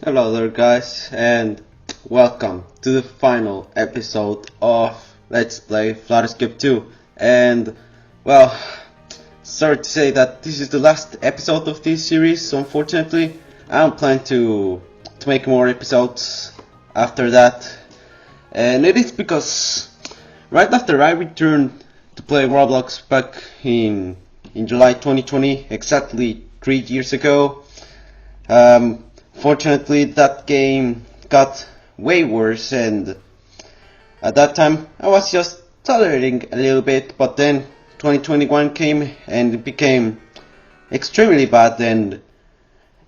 Hello there guys, and welcome to the final episode of Let's Play Skip 2. And well, sorry to say that this is the last episode of this series, unfortunately. I don't plan to make more episodes after that. And it is because right after I returned to play Roblox back in July 2020, exactly 3 years ago, fortunately that game got way worse, and at that time I was just tolerating a little bit, but then 2021 came and it became extremely bad, and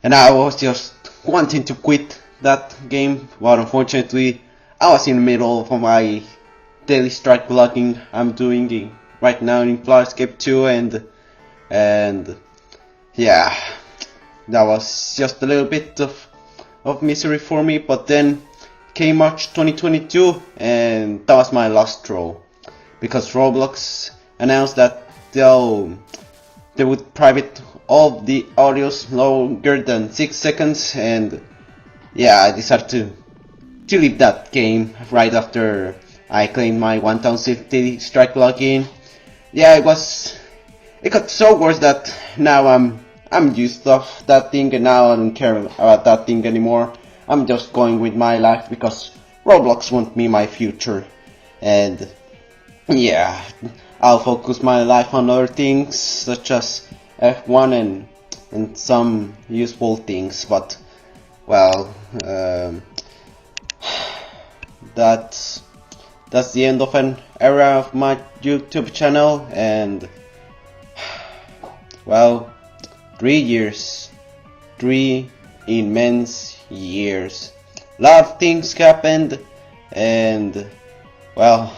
I was just wanting to quit that game, but unfortunately I was in the middle of my daily strike vlogging I'm doing right now in Skip 2, and yeah, that was just a little bit of misery for me. But then came March 2022 and that was my last straw, because Roblox announced that they would private all the audios longer than 6 seconds, and yeah, I decided to leave that game right after I claimed my 1050 strike login. Yeah, it got so worse that now I'm used to that thing, and now I don't care about that thing anymore. I'm just going with my life because Roblox won't be my future, and yeah, I'll focus my life on other things such as F1 and some useful things. But well, that's the end of an era of my YouTube channel, and well, 3 years, 3 immense years. A lot of things happened, and well,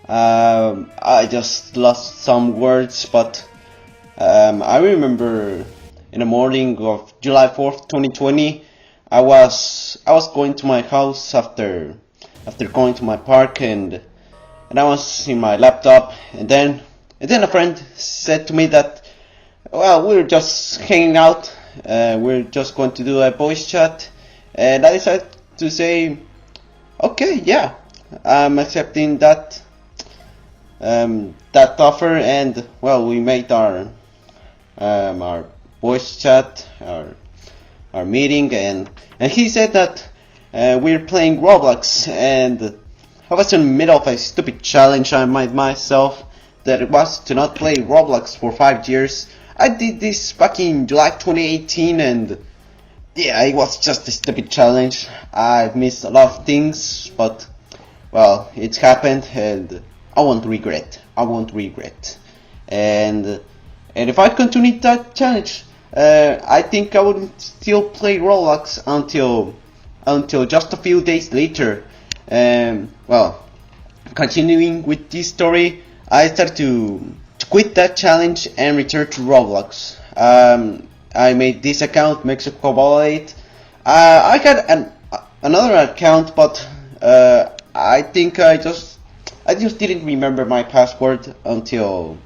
I just lost some words, but I remember in the morning of July 4th, 2020, I was going to my house after going to my park, and I was in my laptop, and then a friend said to me that, well, we're just hanging out, we're just going to do a voice chat, and I decided to say, okay, yeah, I'm accepting that offer, and well, we made our voice chat, our meeting, and he said that we're playing Roblox, and I was in the middle of a stupid challenge I made myself, that it was to not play Roblox for 5 years. I did this back in July 2018, and yeah, it was just a stupid challenge. I've missed a lot of things, but well, it's happened, and I won't regret. And if I continue that challenge, I think I would still play Roblox until just a few days later. Well, continuing with this story, I started to quit that challenge and return to Roblox. I made this account, Mexico Ball 8. I had another account, but I think I just didn't remember my password until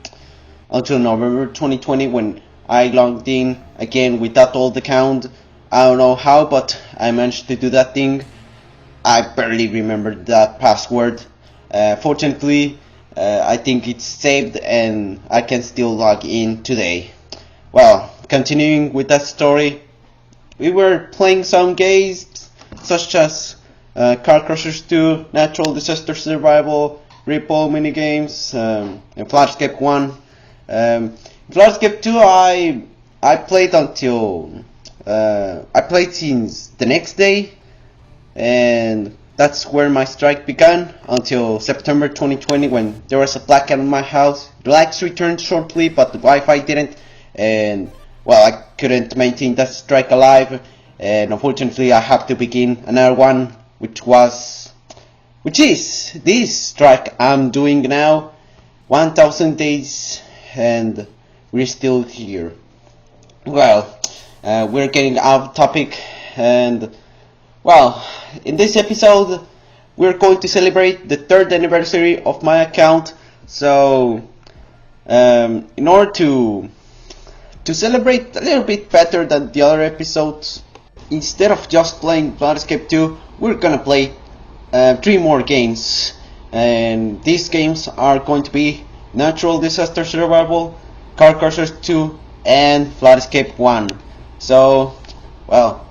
November 2020, when I logged in again with that old account. I don't know how, but I managed to do that thing. I barely remembered that password. Fortunately, I think it's saved and I can still log in today. Well, continuing with that story, we were playing some games such as Car Crushers 2, Natural Disaster Survival, Ripple minigames, and Skip 1. Skip 2 I played until I played since the next day, and that's where my strike began, until September 2020, when there was a blackout in my house. The lights returned shortly, but the Wi-Fi didn't, and well, I couldn't maintain that strike alive, and unfortunately I have to begin another one, which is this strike I'm doing now, 1000 days, and we're still here. Well, we're getting out of topic, and well, in this episode we're going to celebrate the 3rd anniversary of my account. So in order to celebrate a little bit better than the other episodes, instead of just playing Planescape 2, we're gonna play 3 more games. And these games are going to be Natural Disaster Survival, Car Crashers 2, and Planescape 1. So, well,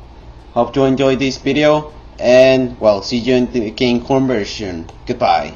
hope you enjoyed this video, and well, see you in the game conversion. Goodbye.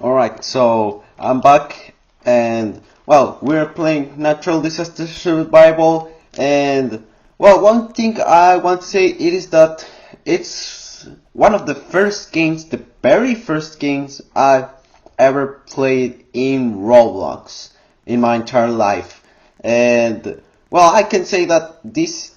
Alright, so I'm back, and well, we're playing natural disaster survival, and well, one thing I want to say it is that it's one of the first games, the very first games I've ever played in Roblox in my entire life. And well, I can say that this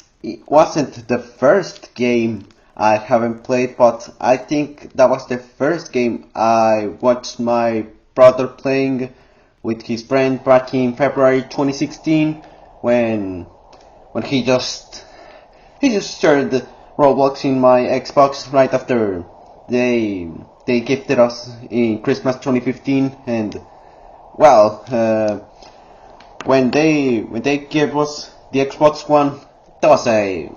wasn't the first game I haven't played, but I think that was the first game I watched my brother playing with his friend back in February 2016 when when he just started Roblox in my Xbox right after they they gifted us in Christmas 2015. And well, when they gave us the Xbox One, that was a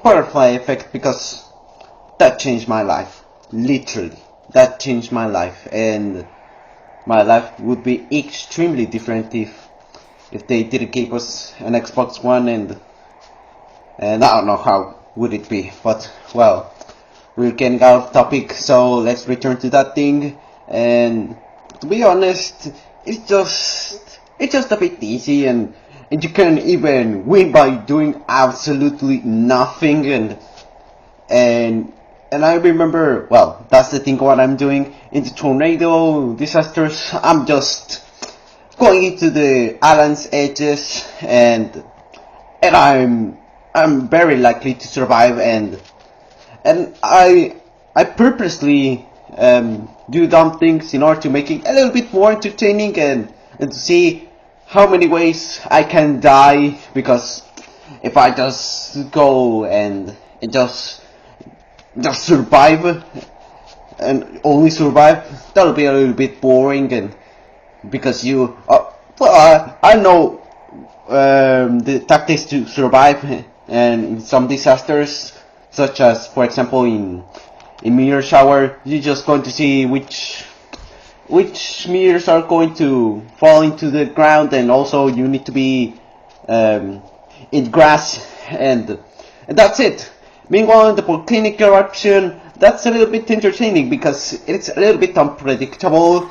butterfly effect because that changed my life. Literally, that changed my life, and my life would be extremely different if they didn't give us an Xbox One, and I don't know how would it be. But well, we're getting out of topic, so let's return to that thing. And to be honest, it's just a bit easy, and you can even win by doing absolutely nothing. And and I remember, well, that's the thing what I'm doing in the tornado disasters. I'm just going into the island's edges, and I'm very likely to survive. And I purposely do dumb things in order to make it a little bit more entertaining, and to see how many ways I can die, because if I just go and just survive and only survive, that'll be a little bit boring. And because I know the tactics to survive, and in some disasters, such as for example in meteor shower, you're just going to see which meteors are going to fall into the ground, and also you need to be in grass, and that's it. Meanwhile, in the volcanic eruption, that's a little bit entertaining because it's a little bit unpredictable,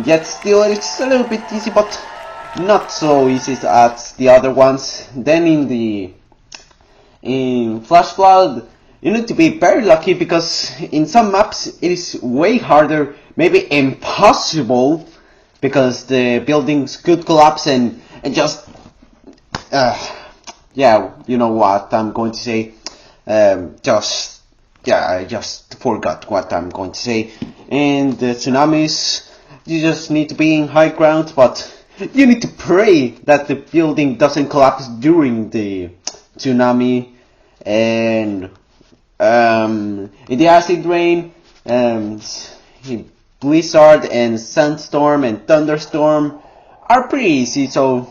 yet still it's a little bit easy, but not so easy as the other ones. Then in Flash Flood, you need to be very lucky because in some maps it is way harder, maybe impossible, because the buildings could collapse and just yeah, you know what I'm going to say. I just forgot what I'm going to say. And the tsunamis, you just need to be in high ground, but you need to pray that the building doesn't collapse during the tsunami. And in the acid rain, blizzard and sandstorm and thunderstorm are pretty easy. So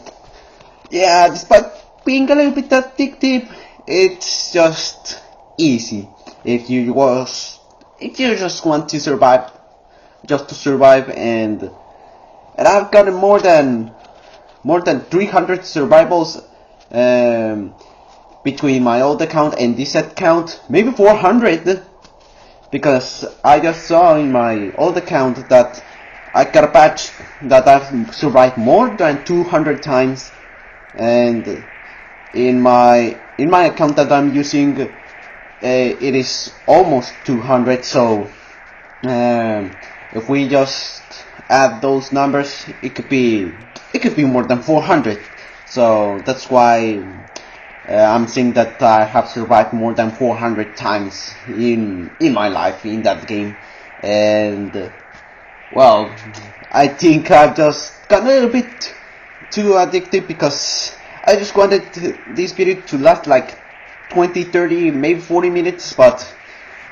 yeah, despite being a little bit addictive, it's just easy if you just want to survive, just to survive. And I've gotten more than 300 survivals between my old account and this account, maybe 400, because I just saw in my old account that I got a patch that I've survived more than 200 times, and in my account that I'm using, it is almost 200. So if we just add those numbers, it could be more than 400. So that's why I'm saying that I have survived more than 400 times in my life in that game. And well, I think I've just got a little bit too addicted because I just wanted this video to last like 20, 30, maybe 40 minutes, but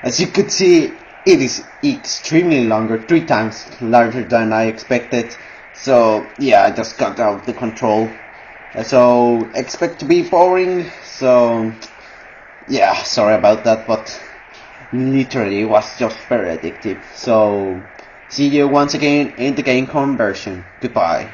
as you could see, it is extremely longer, 3 times larger than I expected. So yeah, I just got out of the control. So expect to be boring. So yeah, sorry about that, but literally it was just very addictive. So see you once again in the game conversion. Goodbye.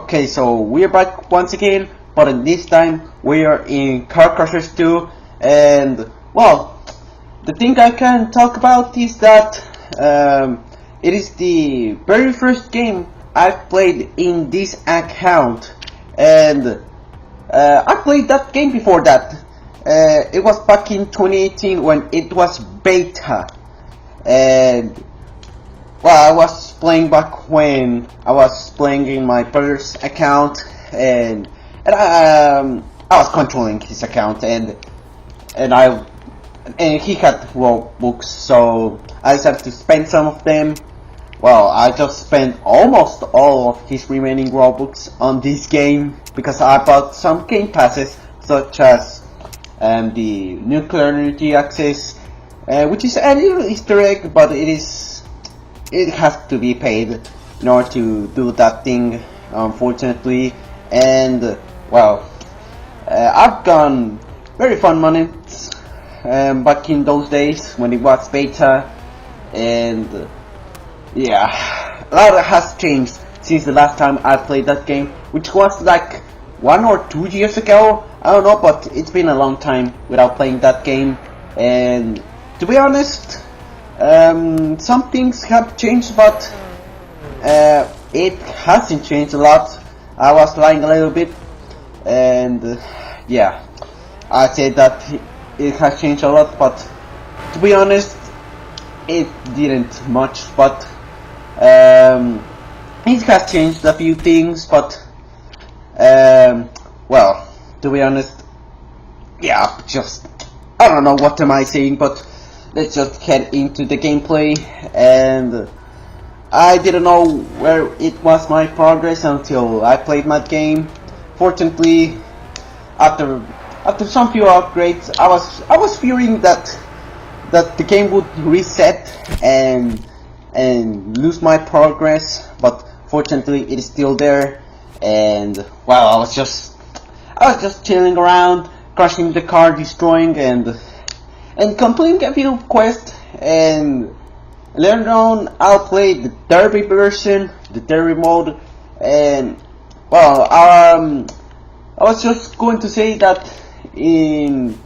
Okay, so we're back once again, but this time we are in Car Crushers 2, and well, the thing I can talk about is that it is the very first game I've played in this account, and I played that game before that. It was back in 2018 when it was beta, and well, I was playing back when I was playing in my brother's account, and I was controlling his account, and I and he had Robux, so I decided to spend some of them. Well, I just spent almost all of his remaining Robux on this game because I bought some game passes, such as the nuclear energy access, which is a little Easter egg, but it has to be paid in order to do that thing, unfortunately. And well, I've gone very fun months back in those days when it was beta, and yeah, a lot has changed since the last time I played that game, which was like 1 or 2 years ago. I don't know, but it's been a long time without playing that game, and to be honest, some things have changed, but it hasn't changed a lot. I was lying a little bit, and yeah, I said that it has changed a lot, but to be honest, it didn't much. But it has changed a few things, but well, to be honest, yeah, just I don't know what am I saying, but let's just head into the gameplay. And I didn't know where it was my progress until I played my game. Fortunately, after some few upgrades, I was fearing that the game would reset and lose my progress, but fortunately it is still there. And well, I was just chilling around, crashing the car, destroying and completing a few quests, and later on I'll play the derby version, the derby mode. And well, I was just going to say that in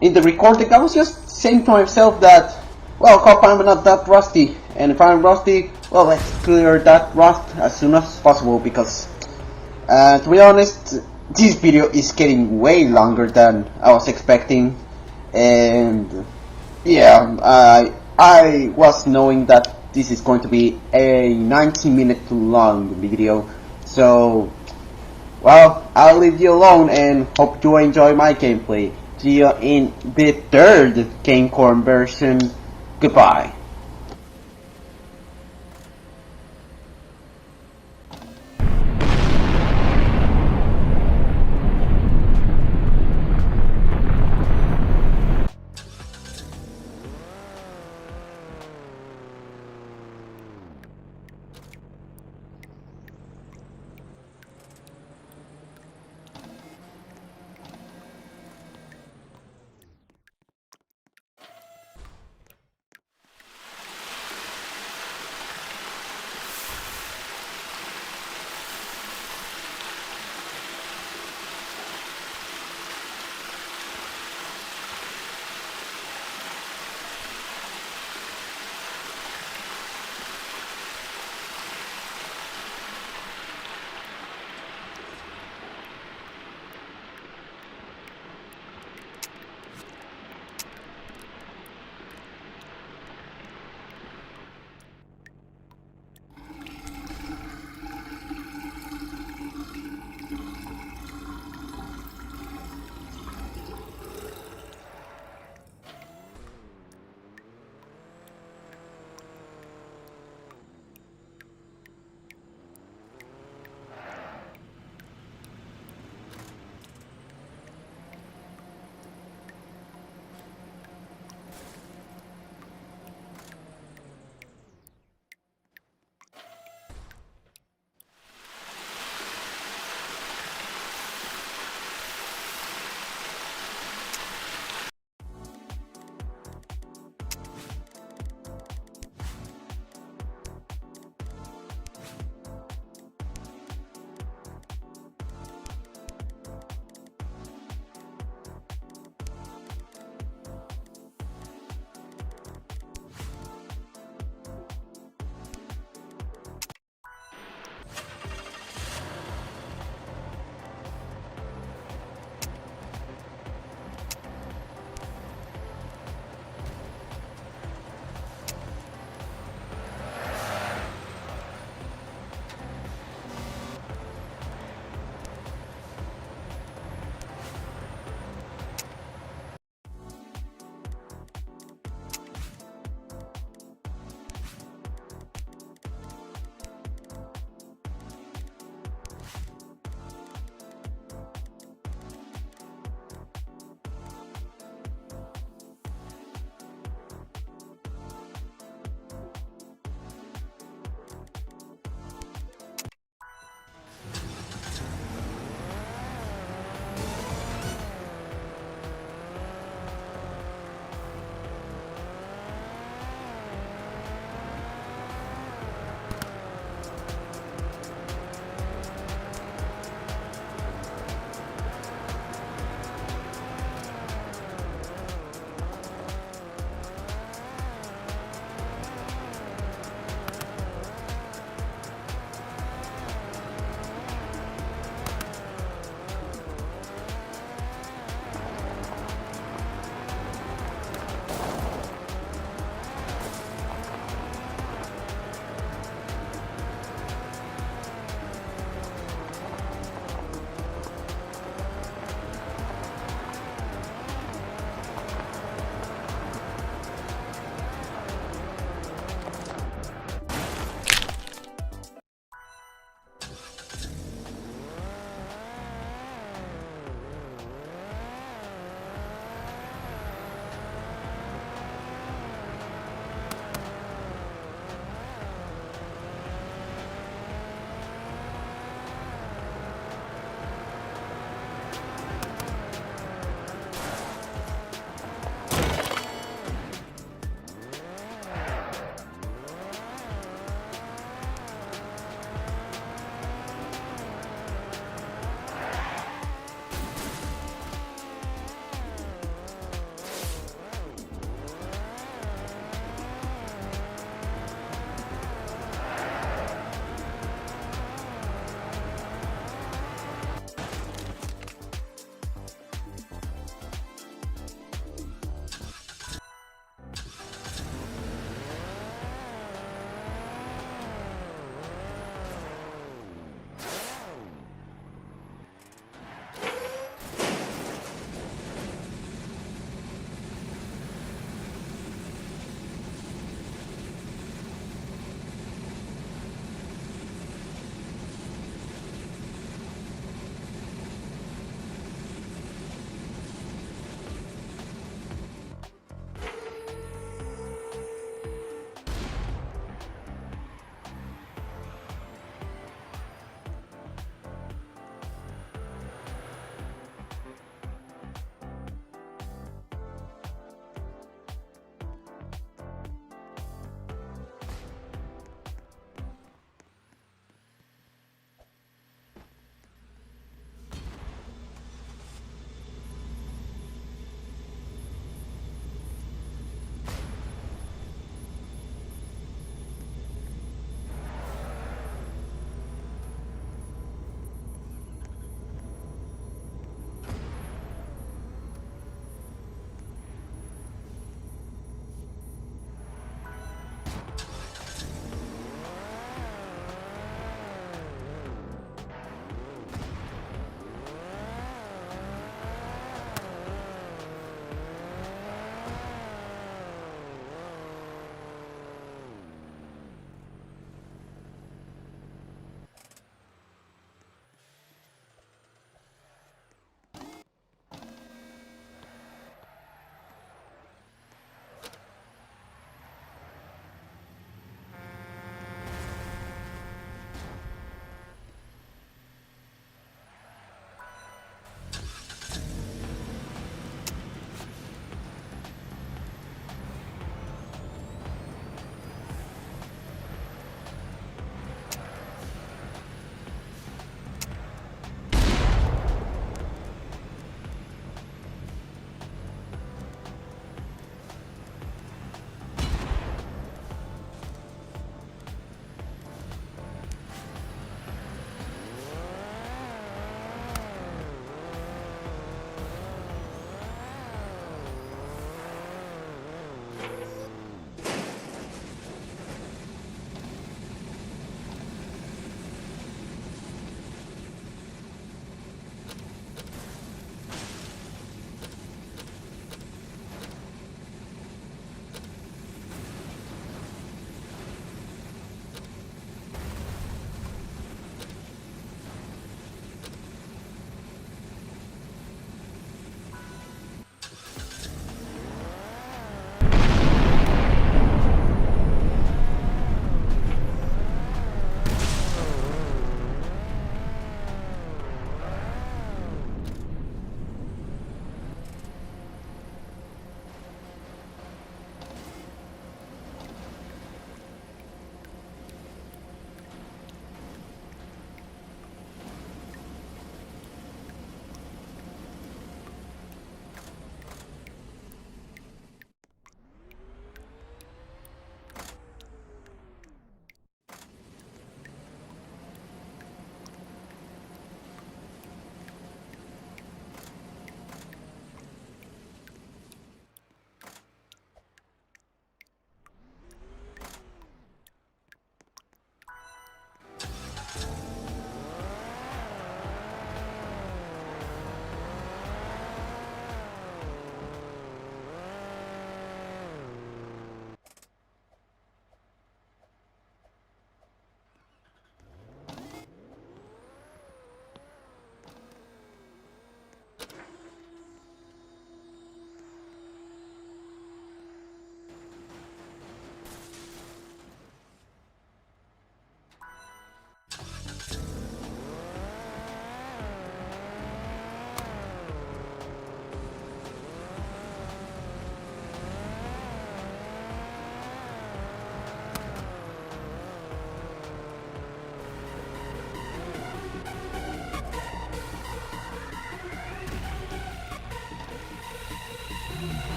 the recording I was just saying to myself that, well, hope I'm not that rusty, and if I'm rusty, well, let's clear that rust as soon as possible, because to be honest, this video is getting way longer than I was expecting. And yeah, I was knowing that this is going to be a 90-minute long video, so well, I'll leave you alone and hope you enjoy my gameplay. See you in the third Gamecorn version. Goodbye.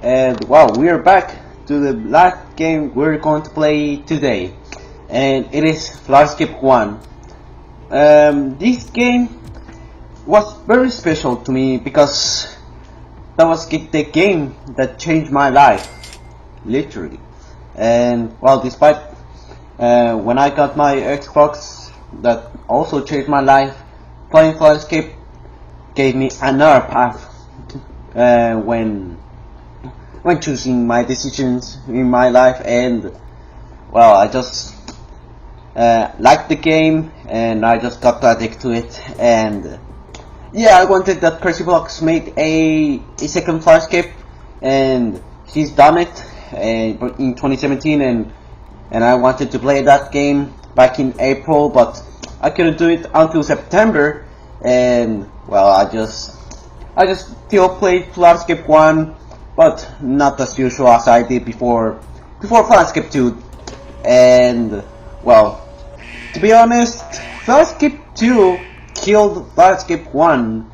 And well, we are back to the last game we're going to play today, and it is Flashskip 1. This game was very special to me because that was the game that changed my life, literally. And well, despite when I got my Xbox, that also changed my life, playing Flashskip gave me another path when choosing my decisions in my life. And well, I just liked the game and I just got addicted to it. And yeah, I wanted that Crazy Blocks made a second Flashskip, and he's done it in 2017, and I wanted to play that game back in April, but I couldn't do it until September. And well, I just still played Flashskip 1, but not as usual as I did before Flashskip 2. And well, to be honest, Flashskip 2 killed Flashskip 1,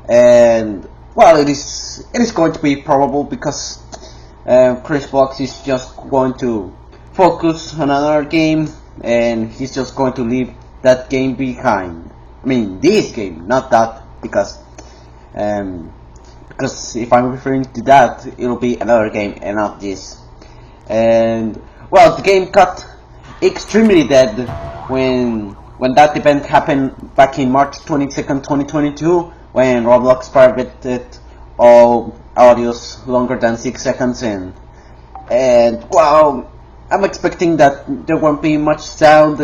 and well, it is going to be probable because Chris Box is just going to focus on another game, and he's just going to leave that game behind. I mean, this game, not that, because if I'm referring to that, it'll be another game and not this. And well, the game got extremely dead when that event happened back in March 22nd, 2022, when Roblox prohibited all audios longer than 6 seconds. And well, I'm expecting that there won't be much sound,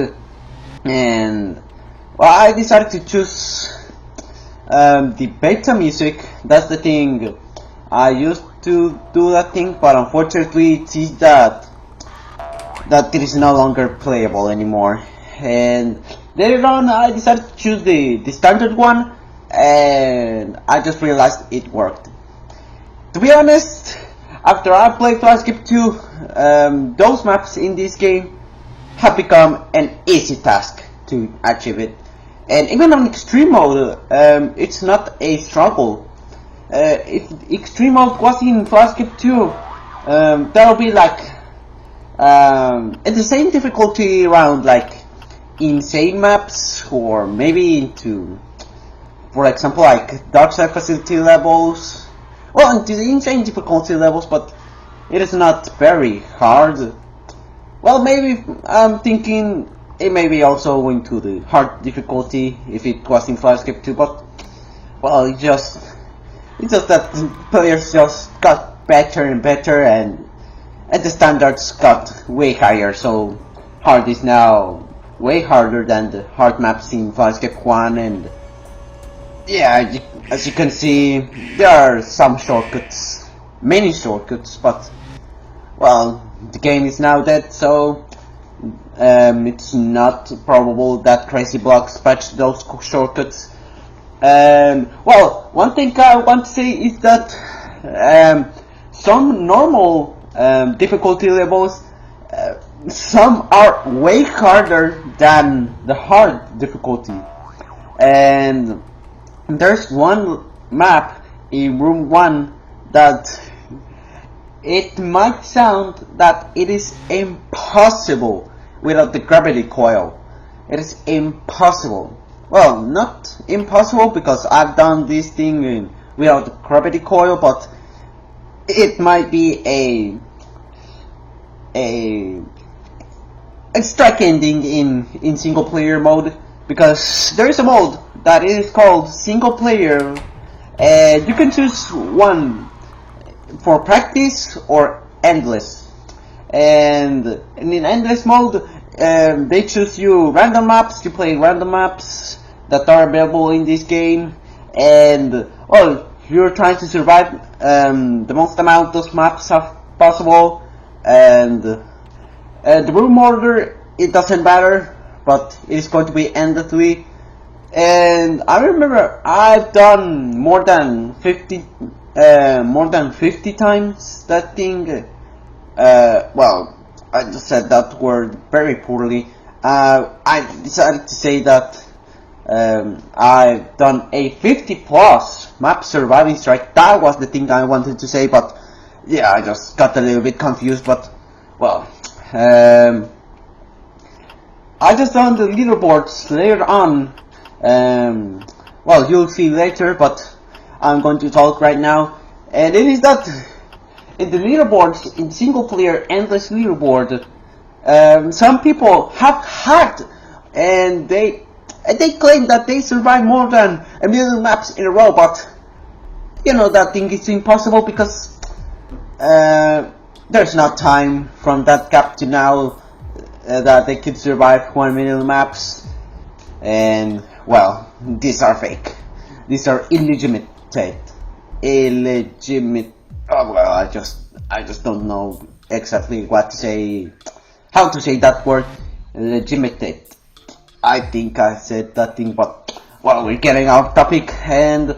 and well, I decided to choose the beta music. That's the thing. I used to do that thing, but unfortunately it seems that it is no longer playable anymore. And later on I decided to choose the standard one, and I just realized it worked. To be honest, after I played Flashskip 2, those maps in this game have become an easy task to achieve it. And even on extreme mode, it's not a struggle. If extreme mode was in Flashskip 2, that'll be like at the same difficulty around like insane maps, or maybe into, for example, like dark side facility levels. Well, into the insane difficulty levels, but it is not very hard. Well, maybe I'm thinking it may be also into the hard difficulty if it was in Flashskip 2, but well, it's just that players just got better and better, and the standards got way higher, so hard is now way harder than the hard maps in Flashskip 1. And yeah, as you can see, there are some shortcuts, many shortcuts, but well, the game is now dead, so it's not probable that Crazy Blocks patched those shortcuts. Well, one thing I want to say is that some normal difficulty levels, some are way harder than the hard difficulty. And there's one map in room 1 that it might sound that it is impossible without the gravity coil. It is impossible. Well, not impossible because I've done this thing without the gravity coil, but it might be a strike ending in single player mode, because there is a mode that is called single player, and you can choose one for practice or endless. And in endless mode, they choose you random maps. You play random maps that are available in this game, and well, you're trying to survive the most amount of those maps as possible. And the room order, it doesn't matter, but it is going to be endlessly. And I remember I've done more than 50 times that thing. Well, I just said that word very poorly. I decided to say that I've done a 50 plus map surviving strike. That was the thing I wanted to say, but Yeah, I just got a little bit confused, but well, um, I just done the leaderboards later on. Um, well, you'll see later, but I'm going to talk right now. And it is that in the leaderboards, in single player endless leaderboard, some people have hacked, and they claim that they survived more than a million maps in a row. But you know that thing is impossible because there's not time from that gap to now that they could survive 1 million maps. And well, these are fake. These are illegitimate. Illegitimate. Oh well, I just don't know exactly what to say, how to say that word. Legitimate. I think I said that thing, but well, we're getting off topic, and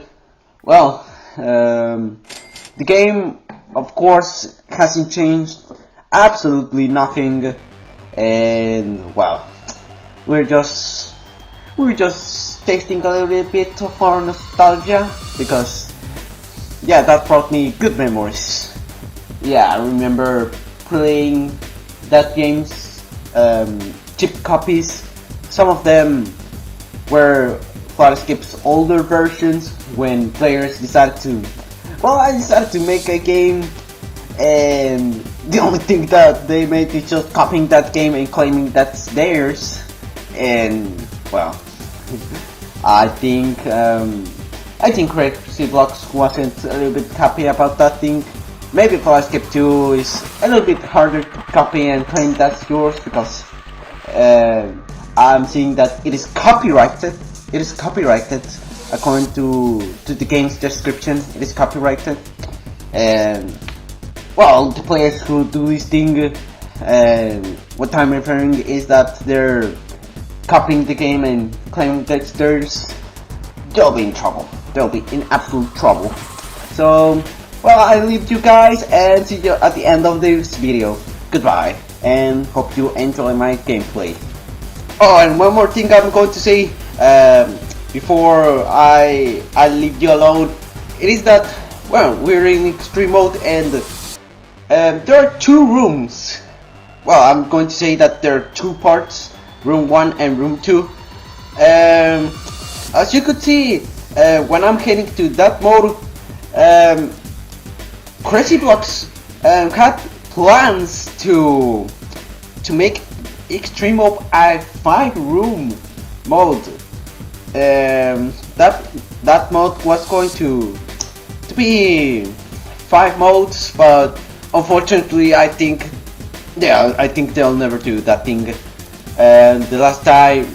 well, the game, of course, hasn't changed absolutely nothing, and well, we're just we're just tasting a little bit of our nostalgia because yeah, that brought me good memories. Yeah, I remember playing that game's chip copies. Some of them were Skip's older versions when players decided to. Well, I decided to make a game, and the only thing that they made is just copying that game and claiming that's theirs. And well, I think Roblox wasn't a little bit happy about that thing. Maybe Skip 2 is a little bit harder to copy and claim that's yours because uh, I'm seeing that it is copyrighted. It is copyrighted according to the game's description. It is copyrighted, and well, the players who do this thing, what I'm referring is that they're copying the game and claiming that it's theirs. They'll be in trouble. They'll be in absolute trouble. So, well, I leave you guys and see you at the end of this video. Goodbye, and hope you enjoy my gameplay. Oh, and one more thing I'm going to say before I leave you alone. It is that, well, we're in extreme mode and there are two rooms. Well, I'm going to say that there are two parts, room 1 and room 2. As you could see, when I'm heading to that mode, Crazy Blocks had plans to make extreme mode a 5-room mode. That mode was going to be 5 modes, but unfortunately, I think they'll never do that thing. And the last time,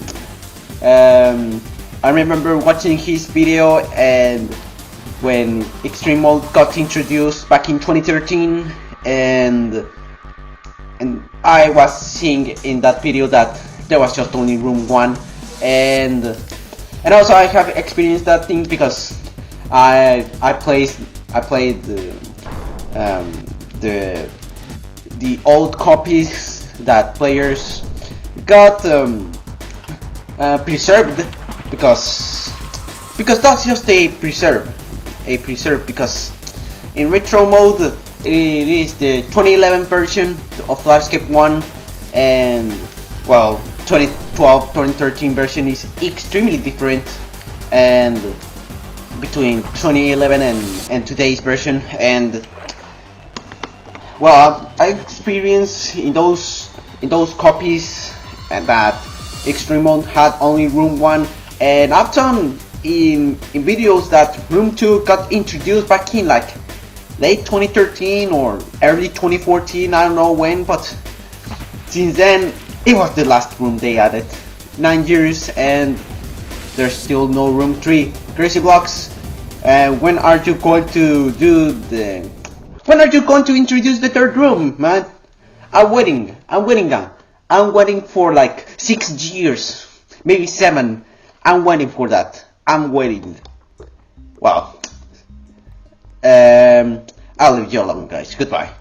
I remember watching his video, and when extreme mode got introduced back in 2013, and I was seeing in that video that there was just only room 1, and also I have experienced that thing because I played the old copies that players got preserved because that's just a preserve because in retro mode it is the 2011 version of Flashscape 1, and well, 2012 2013 version is extremely different, and between 2011 and today's version. And well, I experienced in those copies and that extreme mode had only room 1, and I've done in videos that room 2 got introduced back in like late 2013 or early 2014, I don't know when, but since then it was the last room they added. 9 years and there's still no room 3. Crazy Blocks, when are you going to do the... When are you going to introduce the 3rd room, man? I'm waiting for like 6 years, maybe 7. I'm waiting for that. I'm waiting. Well, I'll leave you alone, guys. Goodbye.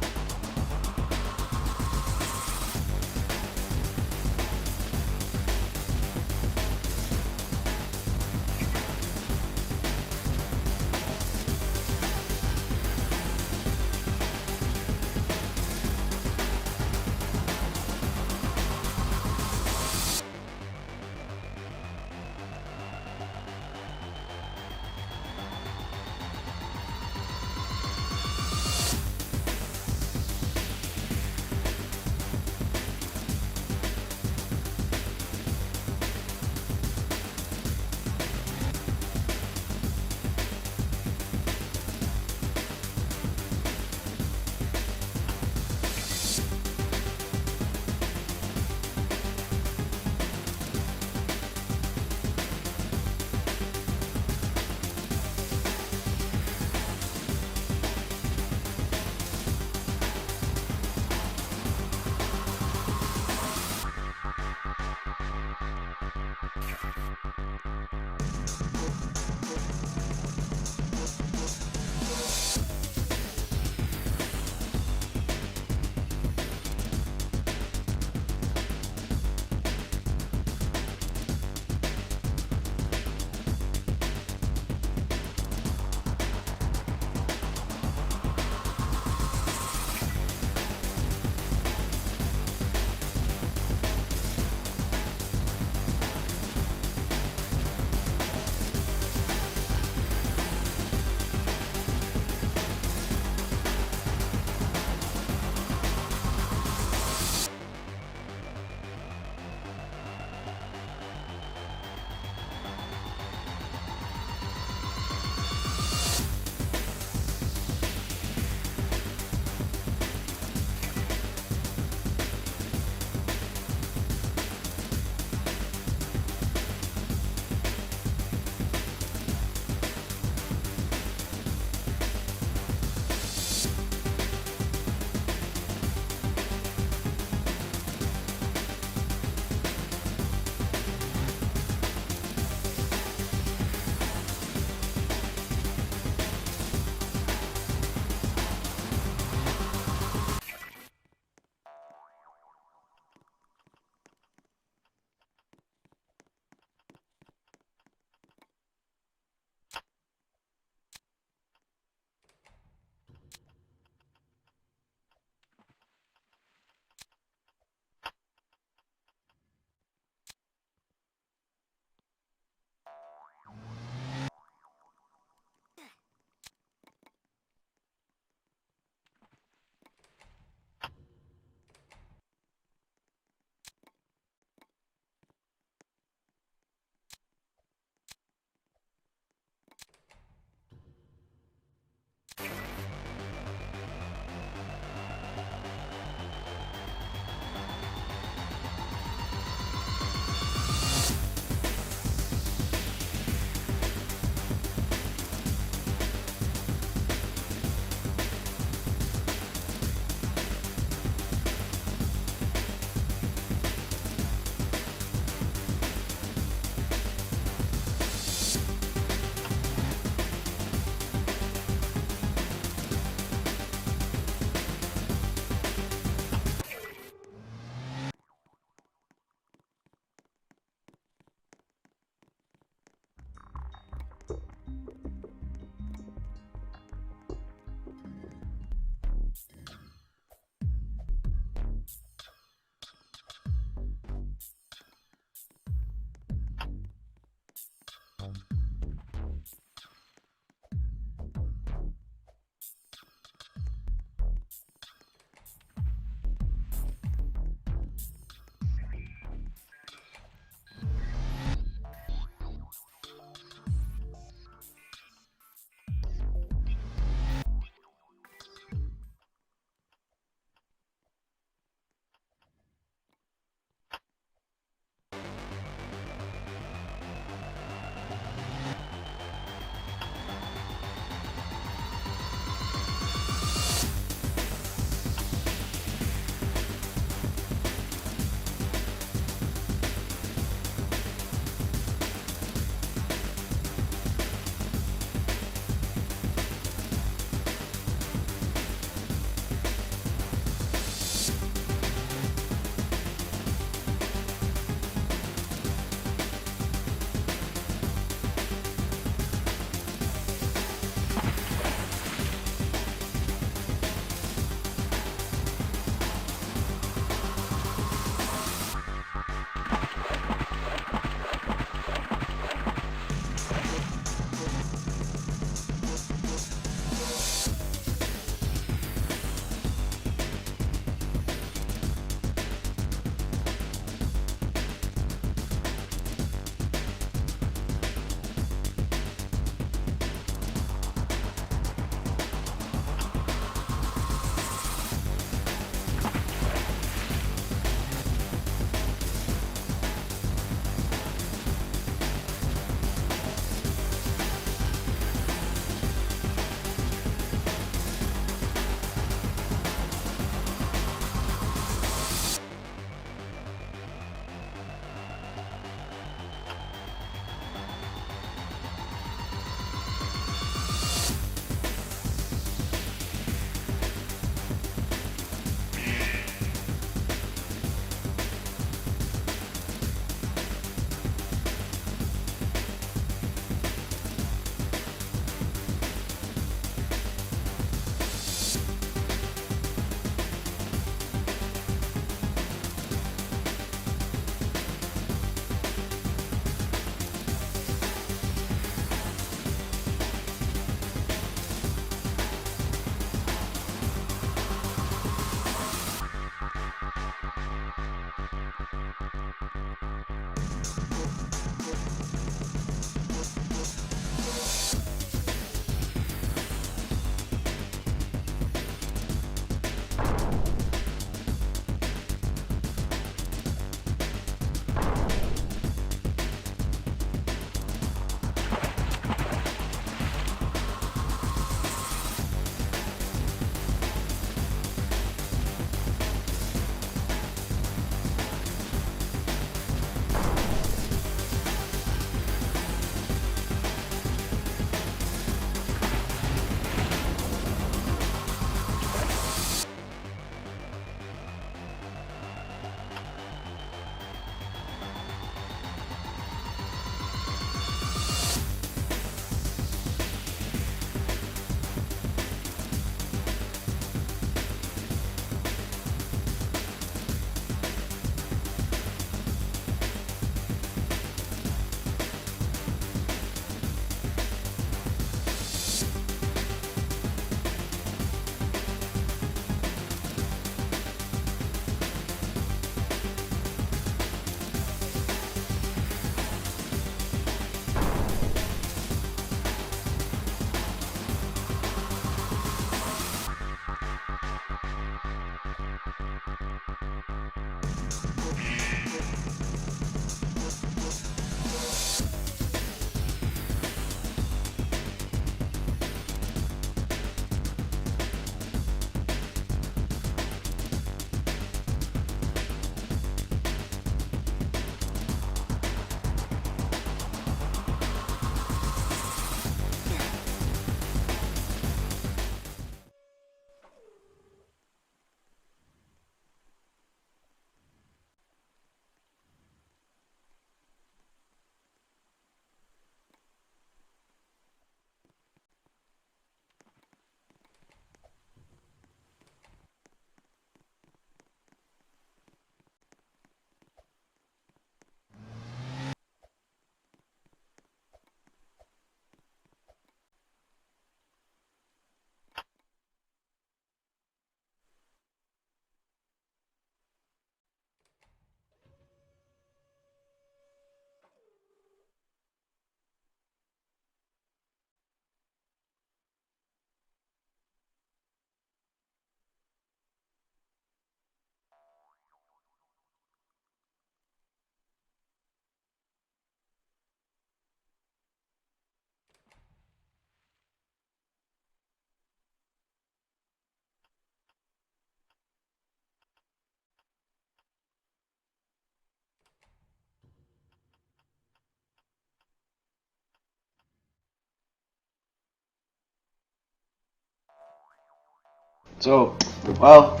So, well,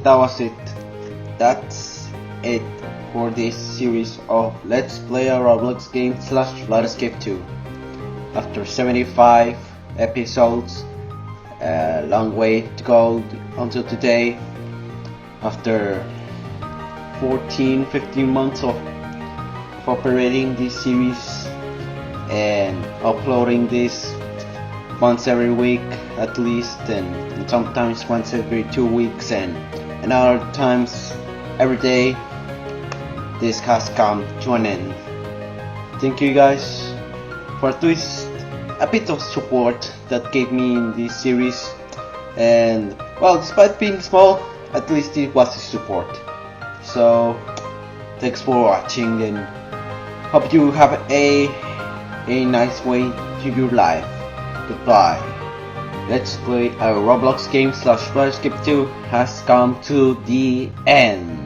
that was it. That's it for this series of Let's Play a Roblox game slash Flight Escape 2. After 75 episodes, a long way to go until today. After 14-15 months of operating this series and uploading this once every week at least, and sometimes once every 2 weeks, and other times every day, this has come to an end. Thank you guys for at least a bit of support that gave me in this series, and well, despite being small, at least it was a support. So thanks for watching, and hope you have a nice way to your life. Goodbye. Let's Play a Roblox game slash Flight Escape 2 has come to the end.